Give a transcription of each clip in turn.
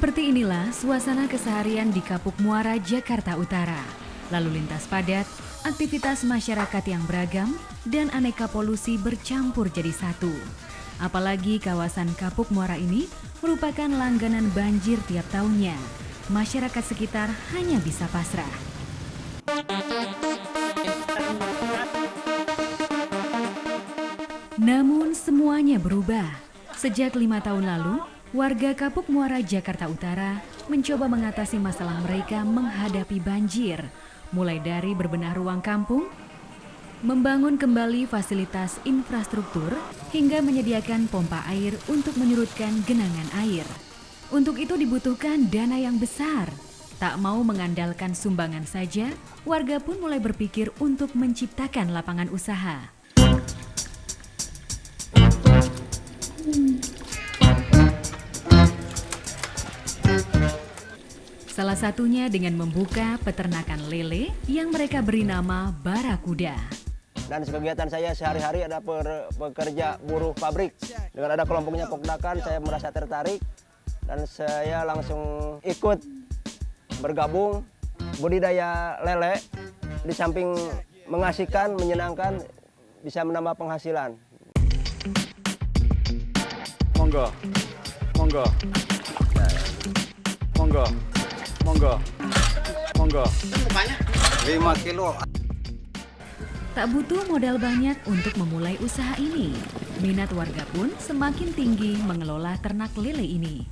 Seperti inilah suasana keseharian di Kapuk Muara, Jakarta Utara. Lalu lintas padat, aktivitas masyarakat yang beragam, dan aneka polusi bercampur jadi satu. Apalagi kawasan Kapuk Muara ini merupakan langganan banjir tiap tahunnya. Masyarakat sekitar hanya bisa pasrah. Namun semuanya berubah. Sejak 5 tahun lalu, warga Kapuk Muara, Jakarta Utara mencoba mengatasi masalah mereka menghadapi banjir. Mulai dari berbenah ruang kampung, membangun kembali fasilitas infrastruktur, hingga menyediakan pompa air untuk menyurutkan genangan air. Untuk itu dibutuhkan dana yang besar. Tak mau mengandalkan sumbangan saja, warga pun mulai berpikir untuk menciptakan lapangan usaha. Salah satunya dengan membuka peternakan lele yang mereka beri nama Barakuda. Dan kegiatan saya sehari-hari ada pekerja buruh pabrik. Dengan ada kelompoknya Pokdakan, saya merasa tertarik dan saya langsung ikut bergabung budidaya lele. Di samping mengasihkan, menyenangkan, bisa menambah penghasilan. Monggo, monggo, monggo, monggo, monggo. 5 kilo. Tak butuh modal banyak untuk memulai usaha ini. Minat warga pun semakin tinggi mengelola ternak lele ini.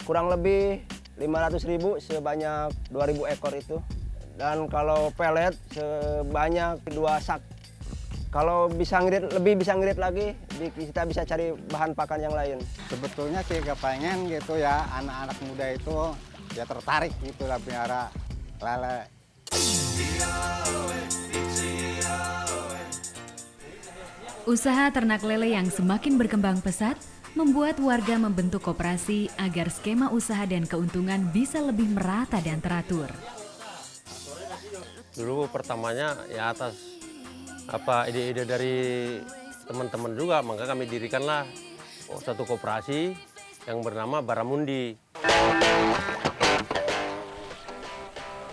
Kurang lebih 500.000 sebanyak 2.000 ekor itu. Dan kalau pelet sebanyak 2 sak. Kalau bisa ngirit, lebih bisa ngirit lagi, kita bisa cari bahan pakan yang lain. Sebetulnya sih kepengen gitu ya, anak-anak muda itu ya tertarik gitu lah pelihara lele. Usaha ternak lele yang semakin berkembang pesat membuat warga membentuk koperasi agar skema usaha dan keuntungan bisa lebih merata dan teratur. Dulu pertamanya ya atas ide-ide dari teman-teman juga, maka kami dirikanlah satu koperasi yang bernama Baramundi.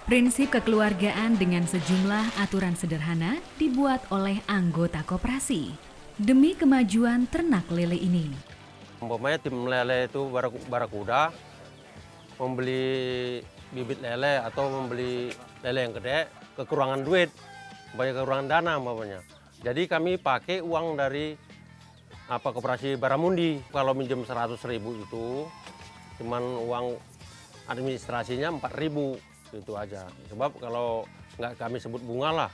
Prinsip kekeluargaan dengan sejumlah aturan sederhana dibuat oleh anggota koperasi demi kemajuan ternak lele ini. Umpamanya tim lele itu Barakuda membeli bibit lele atau membeli lele yang gede, kekurangan duit, banyak kekurangan dana umpamanya. Jadi kami pakai uang dari koperasi Baramundi. Kalau minjem 100.000 itu cuman uang administrasinya 4.000. Itu aja. Sebab kalau nggak kami sebut bunga lah.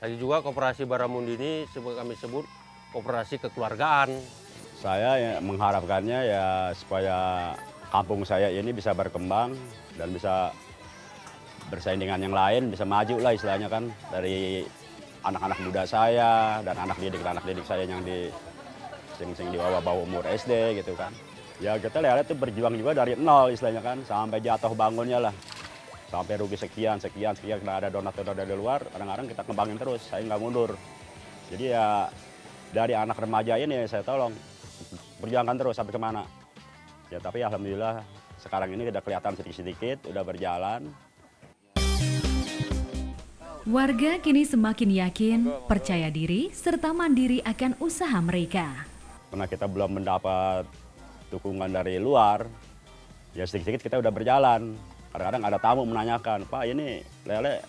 Tadi juga koperasi Baramundi ini kami sebut koperasi kekeluargaan. Saya ya, mengharapkannya ya supaya kampung saya ini bisa berkembang dan bisa bersaing dengan yang lain, bisa maju lah istilahnya kan, dari anak-anak muda saya dan anak didik saya yang di bawah umur SD gitu kan. Ya kita lihat itu berjuang juga dari nol istilahnya kan, sampai jatuh bangunnya lah. Sampai rugi sekian, karena ada donatur dari luar, kadang-kadang kita kembangin terus, saya nggak mundur. Jadi ya dari anak remaja ini saya tolong, berjuangkan terus sampai kemana. Ya tapi alhamdulillah sekarang ini udah kelihatan sedikit-sedikit, udah berjalan. Warga kini semakin yakin, percaya diri, serta mandiri akan usaha mereka. Karena kita belum mendapat dukungan dari luar, ya sedikit-sedikit kita udah berjalan. Kadang-kadang ada tamu menanyakan, Pak ini lele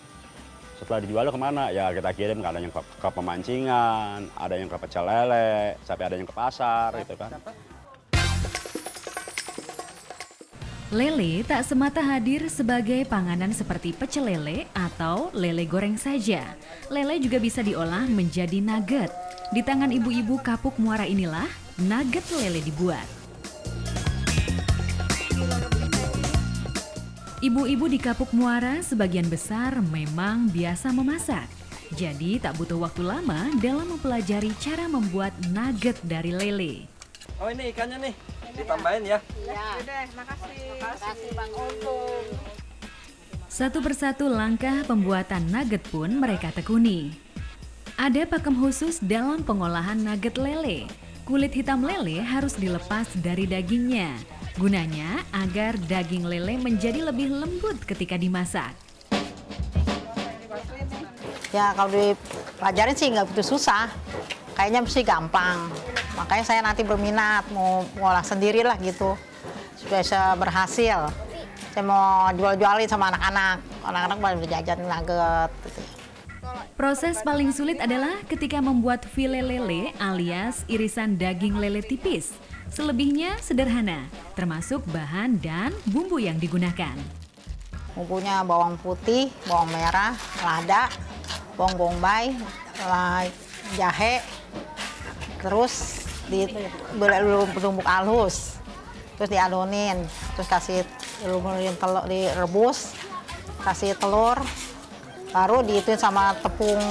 setelah dijual kemana? Ya kita kirim, ada yang ke pemancingan, ada yang ke pecel lele, sampai ada yang ke pasar gitu kan. Lele tak semata hadir sebagai panganan seperti pecel lele atau lele goreng saja. Lele juga bisa diolah menjadi nugget. Di tangan ibu-ibu Kapuk Muara inilah nugget lele dibuat. Ibu-ibu di Kapuk Muara sebagian besar memang biasa memasak. Jadi tak butuh waktu lama dalam mempelajari cara membuat nugget dari lele. Oh ini ikannya nih, ditambahin ya. Ya, udah, makasih. Makasih Bang Untung. Satu persatu langkah pembuatan nugget pun mereka tekuni. Ada pakem khusus dalam pengolahan nugget lele. Kulit hitam lele harus dilepas dari dagingnya. Gunanya agar daging lele menjadi lebih lembut ketika dimasak. Ya kalau dipelajarin sih nggak begitu susah. Kayaknya mesti gampang. Makanya saya nanti berminat mau ngolah sendirilah gitu. Supaya bisa berhasil. Saya mau jual-jualin sama anak-anak. Anak-anak pada berjajan nugget. Gitu. Proses paling sulit adalah ketika membuat file lele alias irisan daging lele tipis. Selebihnya sederhana, termasuk bahan dan bumbu yang digunakan. Bumbunya bawang putih, bawang merah, lada, bawang bombay, jahe, terus ditumbuk halus, terus diadonin, terus kasih telur, direbus, kasih telur, baru diituin sama tepung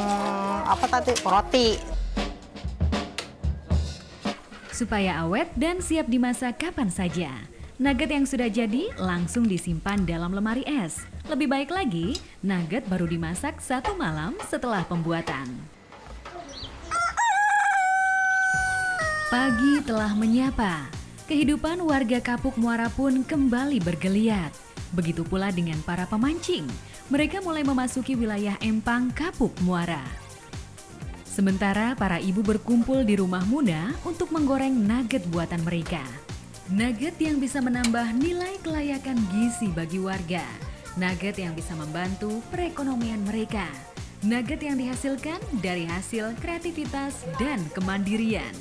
roti. Supaya awet dan siap dimasak kapan saja. Nugget yang sudah jadi langsung disimpan dalam lemari es. Lebih baik lagi, nugget baru dimasak 1 malam setelah pembuatan. Pagi telah menyapa. Kehidupan warga Kapuk Muara pun kembali bergeliat. Begitu pula dengan para pemancing. Mereka mulai memasuki wilayah empang Kapuk Muara. Sementara para ibu berkumpul di rumah Muna untuk menggoreng nugget buatan mereka. Nugget yang bisa menambah nilai kelayakan gizi bagi warga. Nugget yang bisa membantu perekonomian mereka. Nugget yang dihasilkan dari hasil kreativitas dan kemandirian.